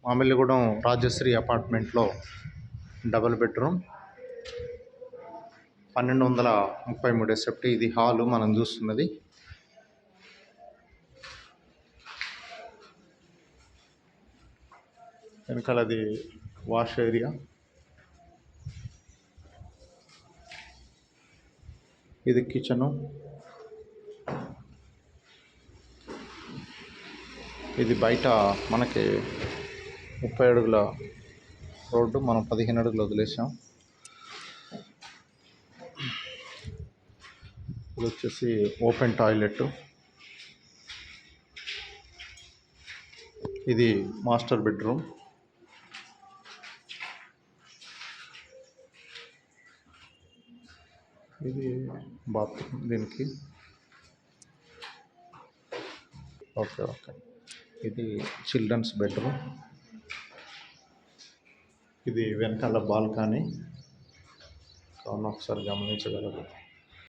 మామిళ్ళగూడెం రాజశ్రీ అపార్ట్మెంట్లో double bedroom 1233 SFT. ఇది hall మనం చూస్తున్నది. వెనకాలది వాష్ ఏరియా. ఇది కిచెను. ఇది బయట మనకి 30 అడుగుల రోడ్డు, మనం 15 అడుగులు వదిలేసాం. ఇది వచ్చేసి ఓపెన్ టాయిలెట్. ఇది మాస్టర్ బెడ్రూమ్. ఇది బాత్రూమ్ దీనికి. ఓకే. ఇది చిల్డ్రన్స్ బెడ్రూమ్. ఇది వెనకాల బాల్కనీ కావున ఒకసారి గమనించగలరు.